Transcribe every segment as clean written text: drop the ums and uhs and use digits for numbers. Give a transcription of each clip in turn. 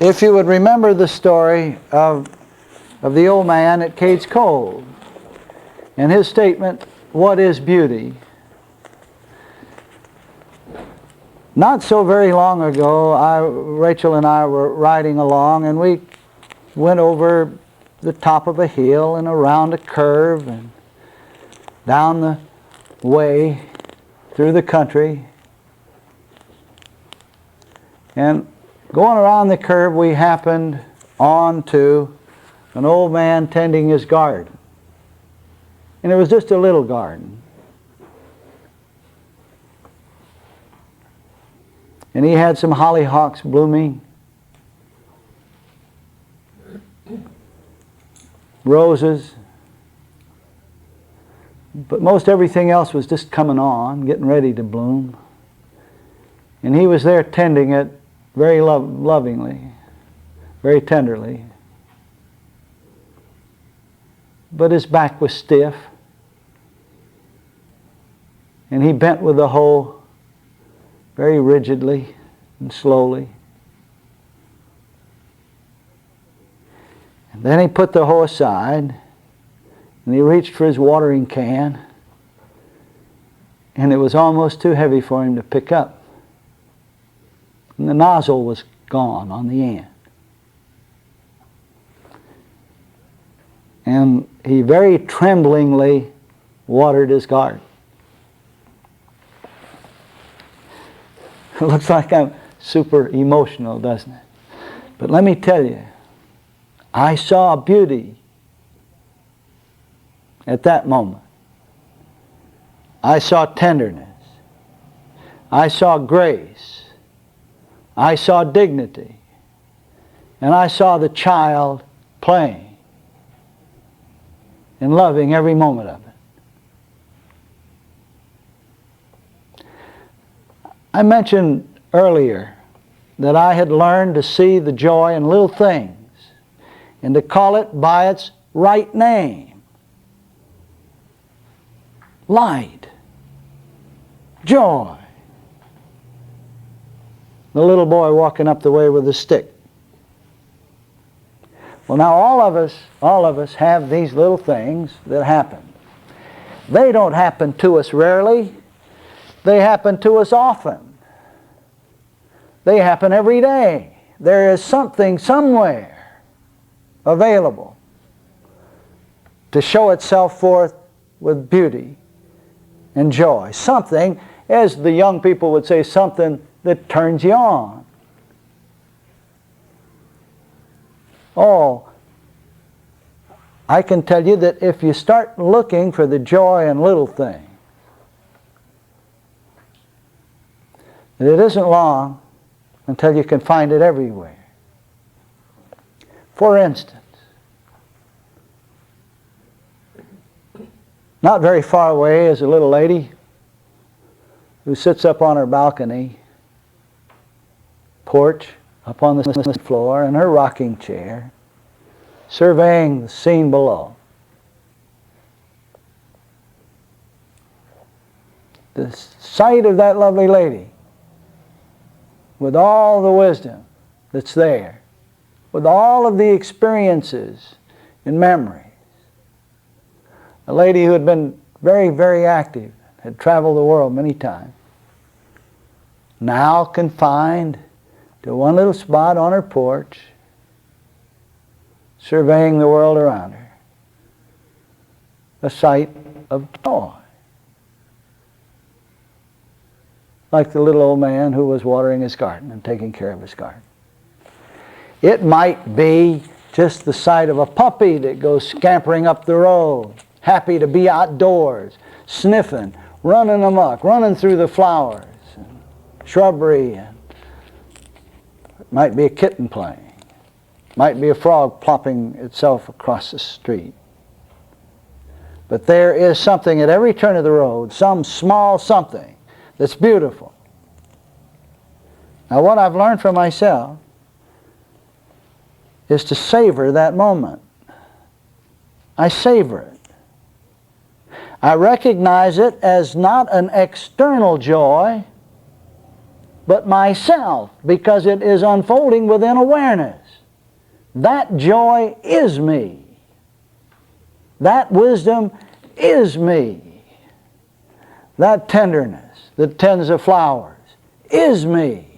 If you would remember the story of the old man at Cove and his statement, "What is beauty?" Not so very long ago, Rachel and I were riding along, and we went over the top of a hill and around a curve and down the way through the country. And going around the curve, we happened on to an old man tending his garden. And it was just a little garden. And he had some hollyhocks blooming, roses, but most everything else was just coming on, getting ready to bloom. And he was there tending it very lovingly, very tenderly. But his back was stiff, and he bent with the hoe very rigidly and slowly. And then he put the hoe aside, and he reached for his watering can, and it was almost too heavy for him to pick up. And the nozzle was gone on the end. And he very tremblingly watered his garden. It looks like I'm super emotional, doesn't it? But let me tell you, I saw beauty at that moment. I saw tenderness. I saw grace. I saw dignity. And I saw the child playing and loving every moment of it. I mentioned earlier that I had learned to see the joy in little things and to call it by its right name. Light. Joy. The little boy walking up the way with a stick. Well, now all of us have these little things that happen. They don't happen to us rarely. They happen to us often. They happen every day. There is something somewhere available to show itself forth with beauty and joy. Something, as the young people would say, something that turns you on. Oh, I can tell you that if you start looking for the joy in little things, that it isn't long until you can find it everywhere. For instance, not very far away is a little lady who sits up on her balcony porch up on the floor in her rocking chair, surveying the scene below. The sight of that lovely lady, with all the wisdom that's there, with all of the experiences and memories, a lady who had been very, very active, had traveled the world many times, now confined to one little spot on her porch, surveying the world around her. A sight of joy. Like the little old man who was watering his garden and taking care of his garden. It might be just the sight of a puppy that goes scampering up the road, happy to be outdoors, sniffing, running amok, running through the flowers and shrubbery. And it might be a kitten playing. It might be a frog plopping itself across the street. But there is something at every turn of the road, some small something that's beautiful. Now what I've learned for myself is to savor that moment. I savor it. I recognize it as not an external joy, but myself, because it is unfolding within awareness. That joy is me. That wisdom is me. That tenderness that tends the flowers is me.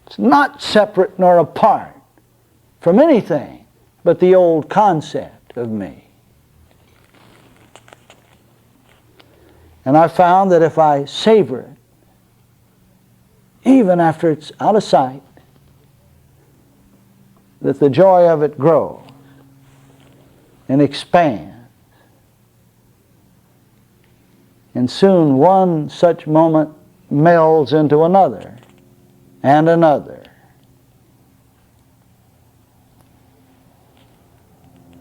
It's not separate nor apart from anything but the old concept of me. And I found that if I savor it, even after it's out of sight, that the joy of it grows and expands. And soon one such moment melds into another and another.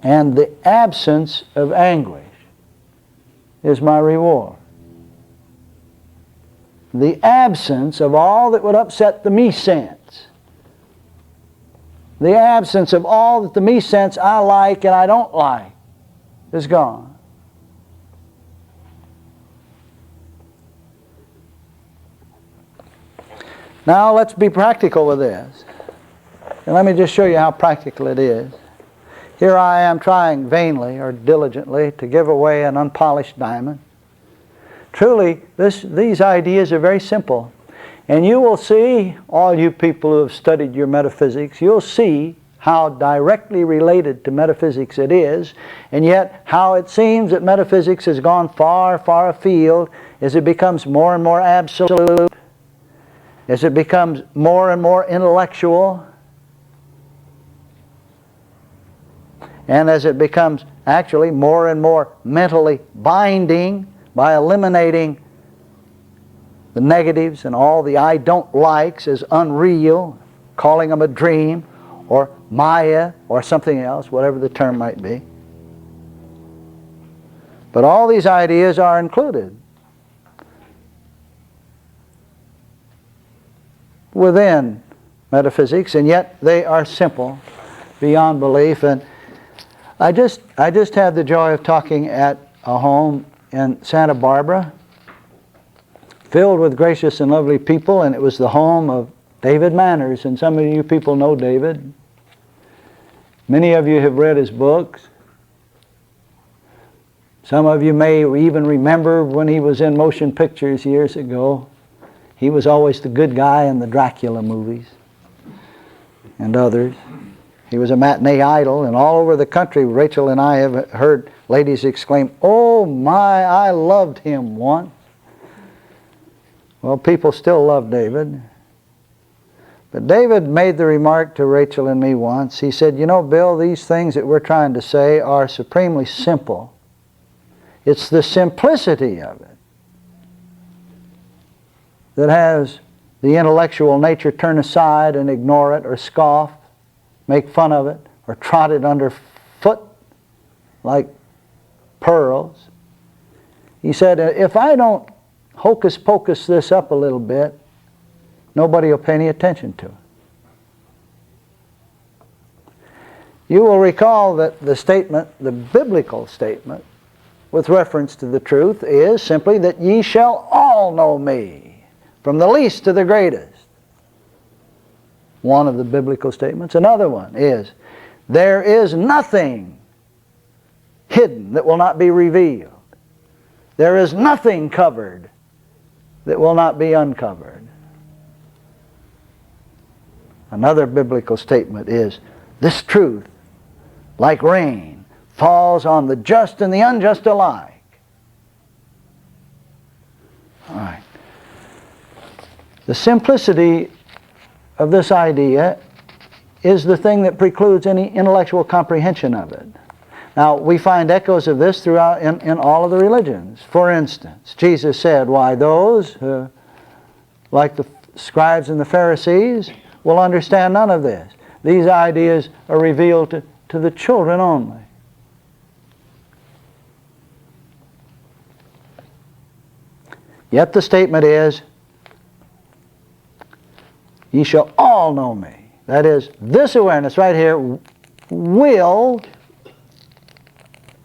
And the absence of anguish is my reward. The absence of all that would upset the me sense. The absence of all that the me sense I like and I don't like is gone. Now let's be practical with this. And let me just show you how practical it is. Here I am trying vainly or diligently to give away an unpolished diamond. Truly, these ideas are very simple. And you will see, all you people who have studied your metaphysics, you'll see how directly related to metaphysics it is, and yet how it seems that metaphysics has gone far, far afield as it becomes more and more absolute, as it becomes more and more intellectual, and as it becomes actually more and more mentally binding by eliminating the negatives and all the I don't likes as unreal, calling them a dream or Maya or something else, whatever the term might be. But all these ideas are included within metaphysics, and yet they are simple beyond belief. And I just had the joy of talking at a home in Santa Barbara, filled with gracious and lovely people, and it was the home of David Manners, and some of you people know David. Many of you have read his books. Some of you may even remember when he was in motion pictures years ago. He was always the good guy in the Dracula movies and others. He was a matinee idol, and all over the country, Rachel and I have heard ladies exclaim, "Oh my, I loved him once." Well, people still love David. But David made the remark to Rachel and me once. He said, "You know, Bill, these things that we're trying to say are supremely simple. It's the simplicity of it that has the intellectual nature turn aside and ignore it or scoff, make fun of it, or trot it underfoot like pearls." He said, "If I don't hocus pocus this up a little bit, nobody will pay any attention to it." You will recall that the statement, the biblical statement, with reference to the truth is simply that ye shall all know me, from the least to the greatest. One of the biblical statements. Another one is, there is nothing hidden that will not be revealed. There is nothing covered that will not be uncovered. Another biblical statement is, this truth, like rain, falls on the just and the unjust alike. All right. The simplicity of this idea is the thing that precludes any intellectual comprehension of it. Now, we find echoes of this throughout in all of the religions. For instance, Jesus said, "Why, those who, like the scribes and the Pharisees, will understand none of this. These ideas are revealed to the children only." Yet the statement is, "Ye shall all know me." That is, this awareness right here will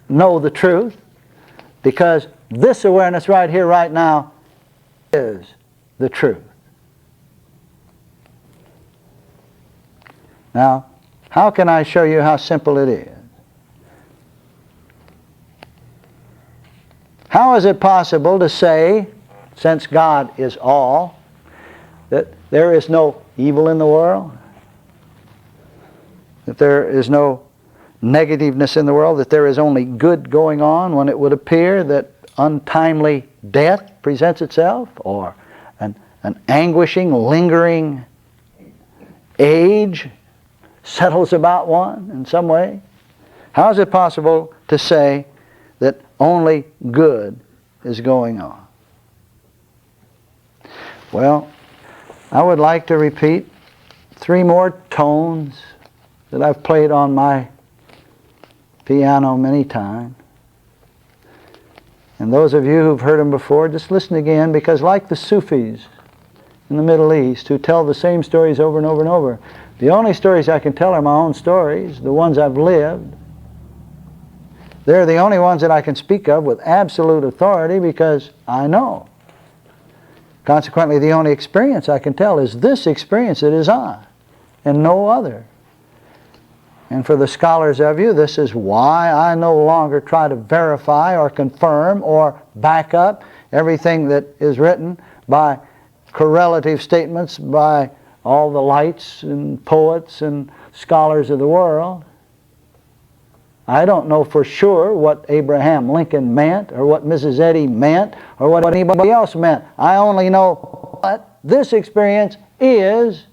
know the truth, because this awareness right here, right now, is the truth. Now, how can I show you how simple it is? How is it possible to say, since God is all, that there is no evil in the world? That there is no negativeness in the world? That there is only good going on when it would appear that untimely death presents itself? Or an anguishing, lingering age settles about one in some way? How is it possible to say that only good is going on? Well, I would like to repeat 3 more tones that I've played on my piano many times. And those of you who've heard them before, just listen again, because like the Sufis in the Middle East who tell the same stories over and over and over, the only stories I can tell are my own stories, the ones I've lived. They're the only ones that I can speak of with absolute authority because I know. Consequently, the only experience I can tell is this experience that is I, and no other. And for the scholars of you, this is why I no longer try to verify or confirm or back up everything that is written by correlative statements by all the lights and poets and scholars of the world. I don't know for sure what Abraham Lincoln meant or what Mrs. Eddy meant or what anybody else meant. I only know what this experience is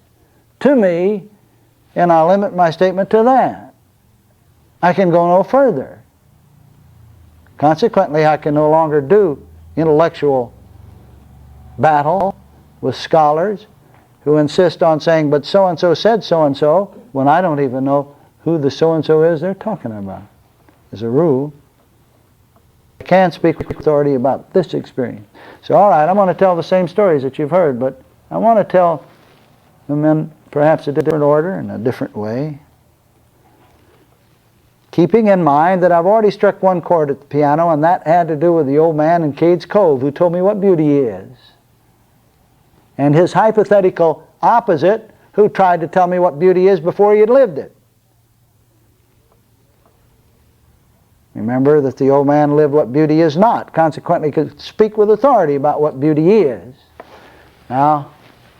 to me, and I limit my statement to that. I can go no further. Consequently, I can no longer do intellectual battle with scholars who insist on saying, but so-and-so said so-and-so, when I don't even know who the so-and-so is they're talking about. As a rule, I can speak with authority about this experience. So, all right, I'm going to tell the same stories that you've heard, but I want to tell them in perhaps a different order and a different way. Keeping in mind that I've already struck one chord at the piano, and that had to do with the old man in Cades Cove who told me what beauty is. And his hypothetical opposite who tried to tell me what beauty is before he had lived it. Remember that the old man lived what beauty is not, consequently could speak with authority about what beauty is. Now,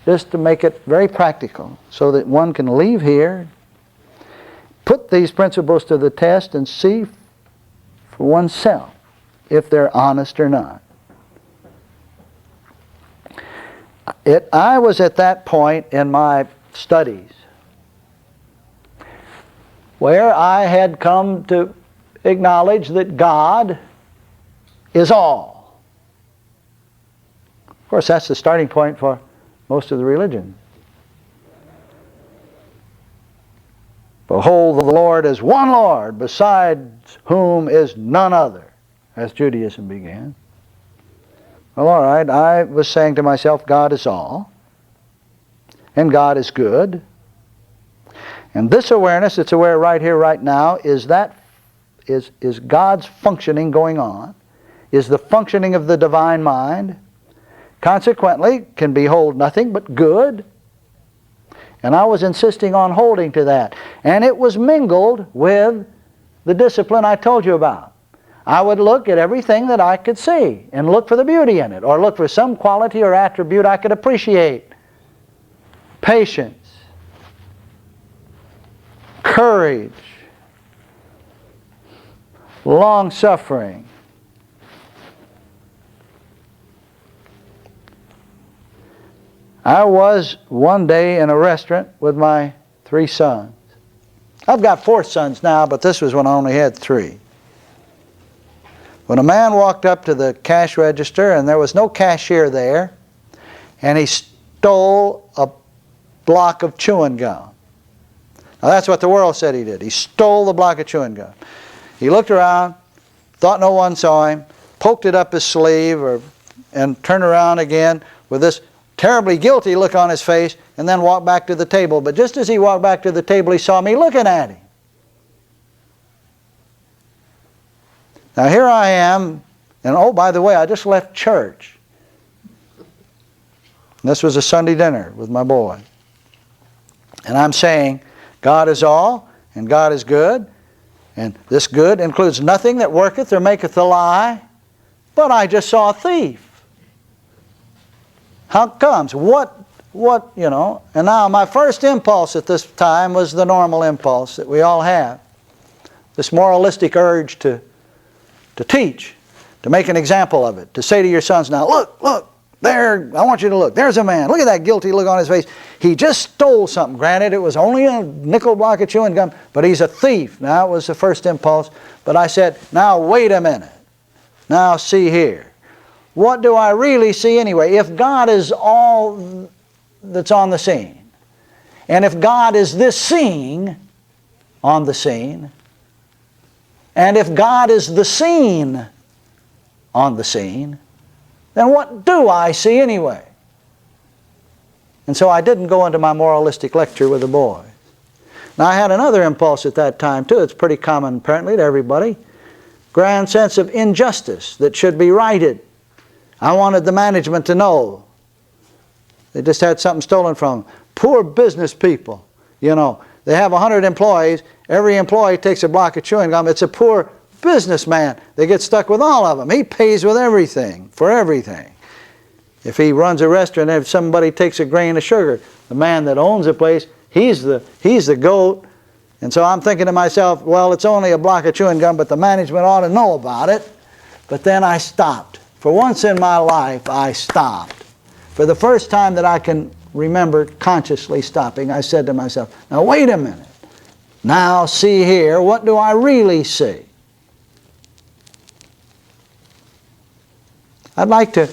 just to make it very practical, so that one can leave here, put these principles to the test and see for oneself if they're honest or not. I was at that point in my studies where I had come to acknowledge that God is all. Of course, that's the starting point for most of the religions. Behold, the Lord is one Lord, besides whom is none other, as Judaism began. Well, all right, I was saying to myself, God is all, and God is good. And this awareness, it's aware right here, right now, is God's functioning going on, is the functioning of the divine mind, consequently can behold nothing but good. And I was insisting on holding to that. And it was mingled with the discipline I told you about. I would look at everything that I could see and look for the beauty in it, or look for some quality or attribute I could appreciate. Patience, courage, long-suffering. I was one day in a restaurant with my 3 sons. I've got 4 sons now, but this was when I only had 3. When a man walked up to the cash register and there was no cashier there, and he stole a block of chewing gum. Now that's what the world said he did. He stole the block of chewing gum. He looked around, thought no one saw him, poked it up his sleeve and turned around again with this terribly guilty look on his face, and then walked back to the table. But just as he walked back to the table, he saw me looking at him. Now here I am, and oh, by the way, I just left church. This was a Sunday dinner with my boy. And I'm saying, God is all, and God is good, and this good includes nothing that worketh or maketh a lie, but I just saw a thief. How comes? What, you know? And now my first impulse at this time was the normal impulse that we all have. This moralistic urge to teach, to make an example of it, to say to your sons, now look, there, I want you to look. There's a man. Look at that guilty look on his face. He just stole something. Granted, it was only a nickel block of chewing gum, but he's a thief. Now, it was the first impulse. But I said, now wait a minute. Now see here. What do I really see anyway? If God is all that's on the scene, and if God is this seeing on the scene, and if God is the scene on the scene, then what do I see anyway? And so I didn't go into my moralistic lecture with the boys. Now I had another impulse at that time too. It's pretty common apparently to everybody. Grand sense of injustice that should be righted. I wanted the management to know. They just had something stolen from them. Poor business people. You know, they have 100 employees. Every employee takes a block of chewing gum. It's a poor businessman. They get stuck with all of them. He pays with everything, for everything. If he runs a restaurant, if somebody takes a grain of sugar, the man that owns the place, he's the goat. And so I'm thinking to myself, well, it's only a block of chewing gum, but the management ought to know about it. But then I stopped. For once in my life, I stopped. For the first time that I can remember consciously stopping, I said to myself, now wait a minute. Now see here, what do I really see? I'd like to,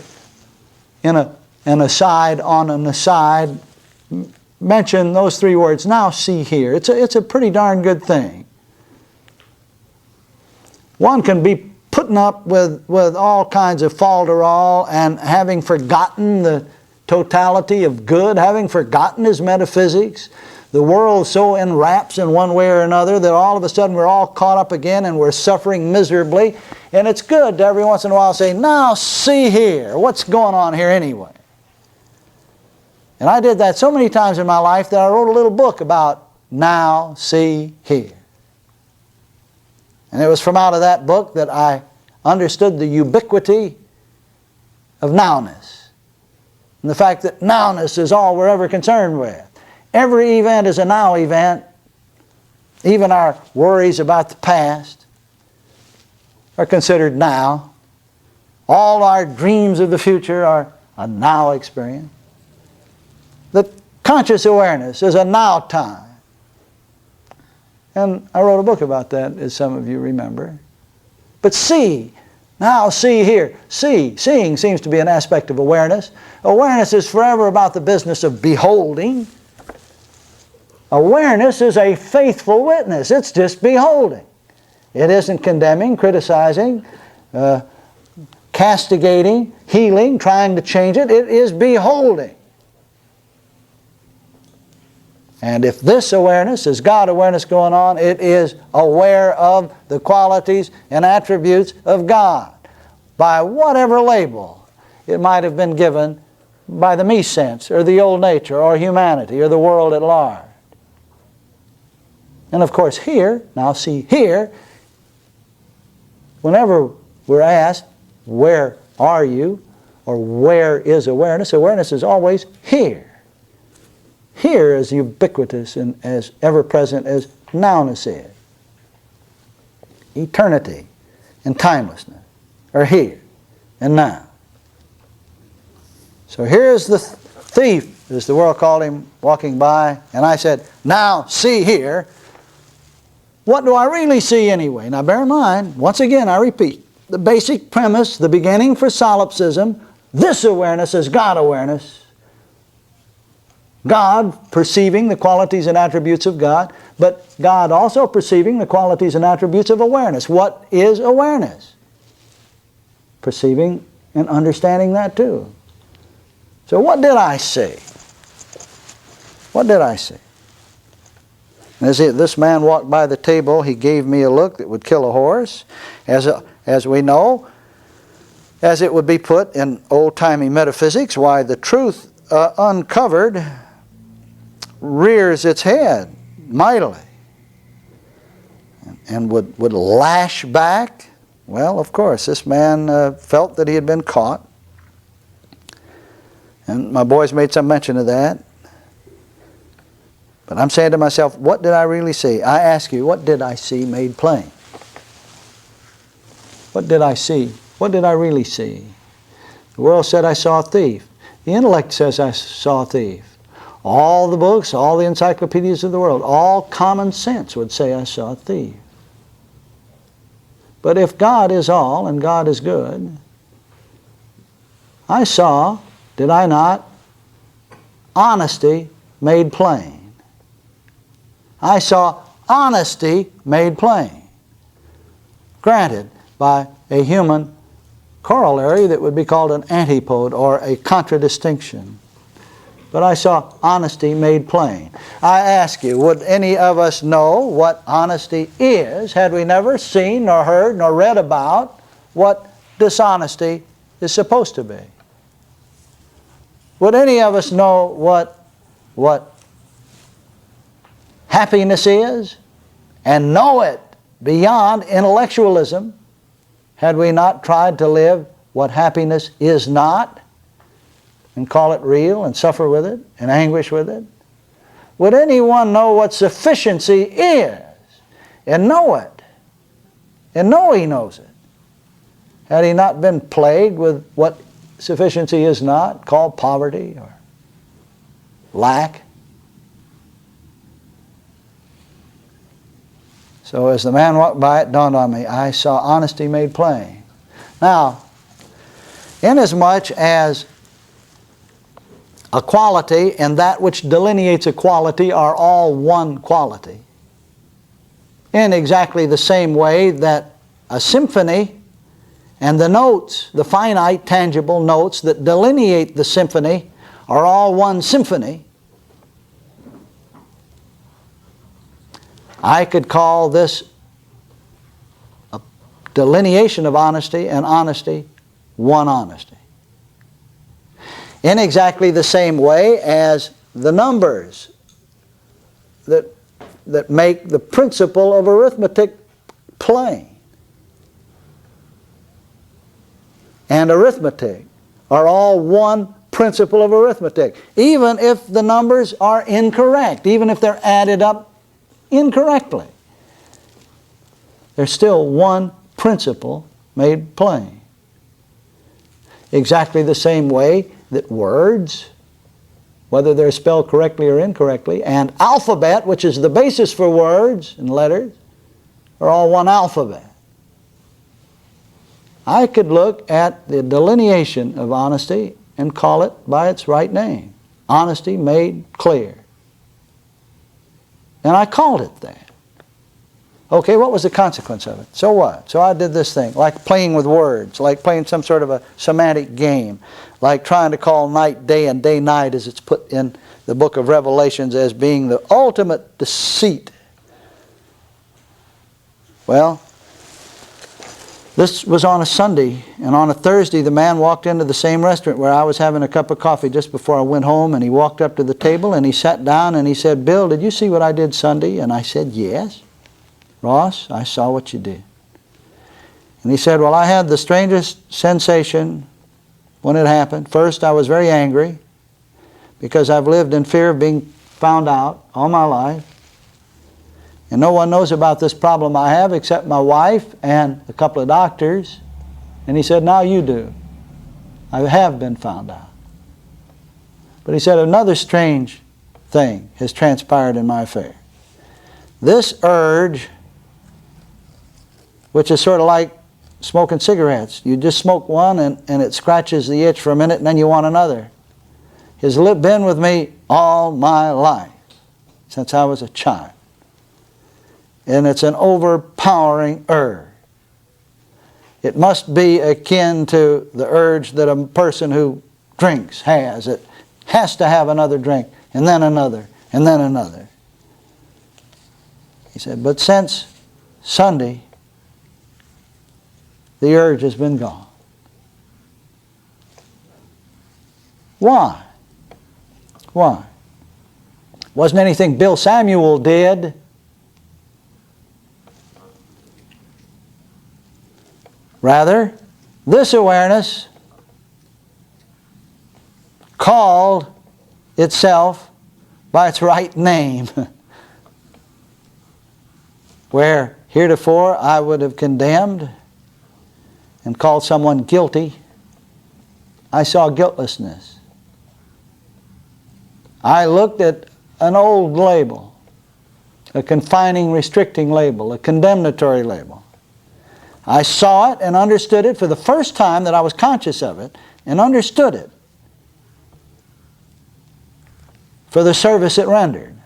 in an aside on an aside, mention those three words, now see here. It's a pretty darn good thing. One can be putting up with all kinds of falderall and having forgotten the totality of good, having forgotten his metaphysics. The world so enwraps in one way or another that all of a sudden we're all caught up again and we're suffering miserably. And it's good to every once in a while say, now see here, what's going on here anyway? And I did that so many times in my life that I wrote a little book about now see here. And it was from out of that book that I understood the ubiquity of nowness. And the fact that nowness is all we're ever concerned with. Every event is a now event. Even our worries about the past are considered now. All our dreams of the future are a now experience. The conscious awareness is a now time. And I wrote a book about that, as some of you remember. But see, now see here. Seeing seems to be an aspect of awareness. Awareness is forever about the business of beholding. Awareness is a faithful witness. It's just beholding. It isn't condemning, criticizing, castigating, healing, trying to change it. It is beholding. And if this awareness is God awareness going on, it is aware of the qualities and attributes of God by whatever label it might have been given by the me sense or the old nature or humanity or the world at large. And of course here, now see here, whenever we're asked, where are you? Or where is awareness? Awareness is always here. Here is ubiquitous and as ever-present as nowness is. Eternity and timelessness are here and now. So here's the thief, as the world called him, walking by, and I said, now see here. What do I really see anyway? Now bear in mind, once again I repeat, the basic premise, the beginning for solipsism, this awareness is God awareness. God perceiving the qualities and attributes of God, but God also perceiving the qualities and attributes of awareness. What is awareness? Perceiving and understanding that too. So what did I see? What did I see? As this man walked by the table, he gave me a look that would kill a horse. As we know, as it would be put in old-timey metaphysics, why the truth uncovered, rears its head mightily and would lash back. Well, of course, this man felt that he had been caught. And my boys made some mention of that. But I'm saying to myself, what did I really see? I ask you, what did I see made plain? What did I see? What did I really see? The world said I saw a thief. The intellect says I saw a thief. All the books, all the encyclopedias of the world, all common sense would say I saw a thief. But if God is all and God is good, I saw, did I not, honesty made plain. I saw honesty made plain. Granted, by a human corollary that would be called an antipode or a contradistinction. But I saw honesty made plain. I ask you, would any of us know what honesty is had we never seen nor heard nor read about what dishonesty is supposed to be? Would any of us know what happiness is and know it beyond intellectualism had we not tried to live what happiness is not and call it real and suffer with it and anguish with it? Would anyone know what sufficiency is and know it and know he knows it had he not been plagued with what sufficiency is not, called poverty or lack? So as the man walked by, it dawned on me, I saw honesty made plain. Now, inasmuch as equality and that which delineates equality are all one quality, in exactly the same way that a symphony and the notes, the finite, tangible notes that delineate the symphony are all one symphony, I could call this a delineation of honesty and honesty one honesty. In exactly the same way as the numbers that make the principle of arithmetic plain and arithmetic are all one principle of arithmetic, even if the numbers are incorrect, even if they're added up incorrectly. There's still one principle made plain. Exactly the same way that words, whether they're spelled correctly or incorrectly, and alphabet, which is the basis for words and letters, are all one alphabet. I could look at the delineation of honesty and call it by its right name. Honesty made clear. And I called it that. Okay, what was the consequence of it? So what? So I did this thing, like playing with words, like playing some sort of a semantic game, like trying to call night day and day night, as it's put in the book of Revelations as being the ultimate deceit. Well, this was on a Sunday, and on a Thursday the man walked into the same restaurant where I was having a cup of coffee just before I went home, and he walked up to the table and he sat down and he said, "Bill, did you see what I did Sunday?" And I said, "Yes." "Ross, I saw what you did." And he said, "Well, I had the strangest sensation when it happened. First, I was very angry because I've lived in fear of being found out all my life. And no one knows about this problem I have except my wife and a couple of doctors." And he said, "Now you do. I have been found out." But he said, "Another strange thing has transpired in my affair. This urge, which is sort of like smoking cigarettes. You just smoke one and it scratches the itch for a minute and then you want another. Has been with me all my life, since I was a child. And it's an overpowering urge. It must be akin to the urge that a person who drinks has. It has to have another drink, and then another, and then another." He said, "But since Sunday, the urge has been gone." Why? Why? Wasn't anything Bill Samuel did. Rather, this awareness called itself by its right name. Where heretofore I would have condemned and called someone guilty, I saw guiltlessness. I looked at an old label, a confining, restricting label, a condemnatory label. I saw it and understood it for the first time that I was conscious of it, and understood it for the service it rendered.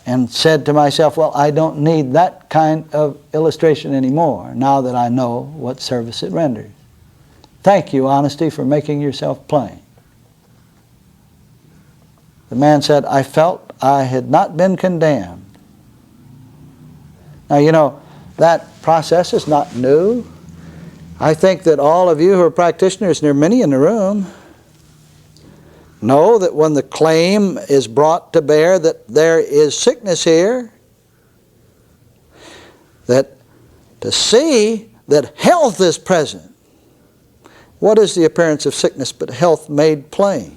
And said to myself, well, I don't need that kind of illustration anymore now that I know what service it renders. Thank you, honesty, for making yourself plain. The man said, I felt I had not been condemned. Now, you know, that process is not new. I think that all of you who are practitioners, and there are many in the room, know that when the claim is brought to bear that there is sickness here, that to see that health is present. What is the appearance of sickness but health made plain?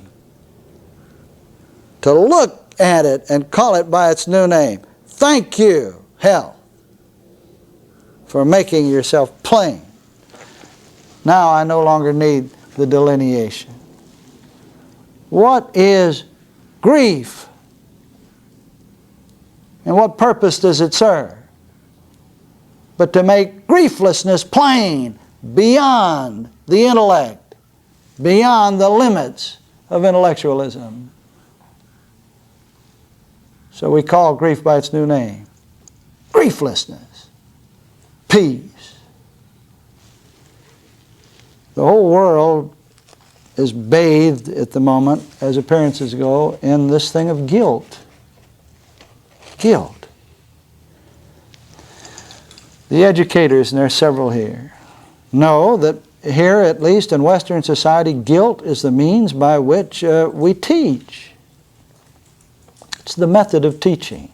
To look at it and call it by its new name. Thank you, health, for making yourself plain. Now I no longer need the delineation. What is grief? And what purpose does it serve? But to make grieflessness plain beyond the intellect, beyond the limits of intellectualism. So we call grief by its new name. Grieflessness. Peace. The whole world is bathed at the moment, as appearances go, in this thing of guilt. Guilt. The educators, and there are several here, know that here, at least in Western society, guilt is the means by which we teach. It's the method of teaching.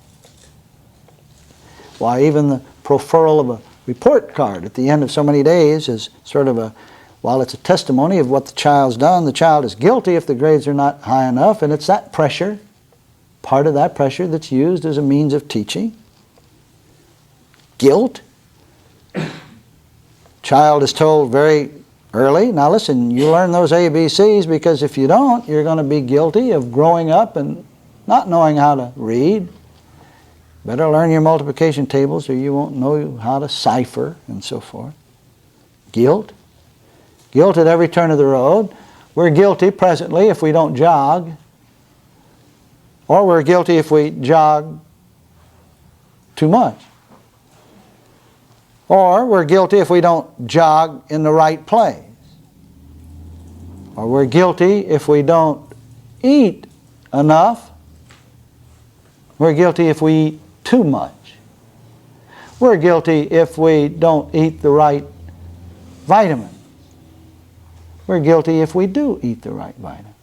Why, even the profferal of a report card at the end of so many days is sort of a, while it's a testimony of what the child's done, the child is guilty if the grades are not high enough, and it's that pressure, part of that pressure that's used as a means of teaching. Guilt. Child is told very early, now listen, you learn those ABCs because if you don't, you're going to be guilty of growing up and not knowing how to read. Better learn your multiplication tables or you won't know how to cipher and so forth. Guilt. Guilt at every turn of the road. We're guilty presently if we don't jog. Or we're guilty if we jog too much. Or we're guilty if we don't jog in the right place. Or we're guilty if we don't eat enough. We're guilty if we eat too much. We're guilty if we don't eat the right vitamin. We're guilty if we do eat the right vitamin.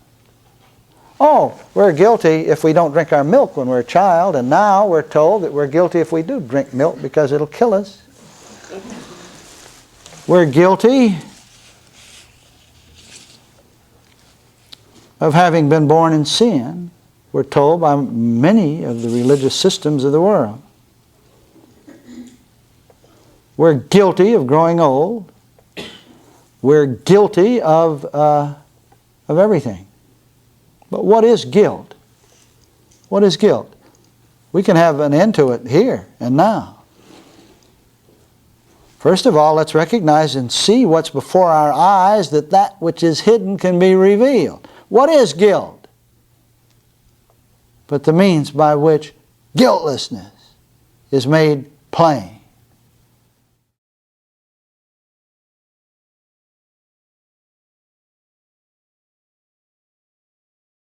Oh, we're guilty if we don't drink our milk when we're a child, and now we're told that we're guilty if we do drink milk because it'll kill us. We're guilty of having been born in sin, we're told by many of the religious systems of the world. We're guilty of growing old. We're guilty of everything. But what is guilt? What is guilt? We can have an end to it here and now. First of all, let's recognize and see what's before our eyes, that which is hidden can be revealed. What is guilt? But the means by which guiltlessness is made plain.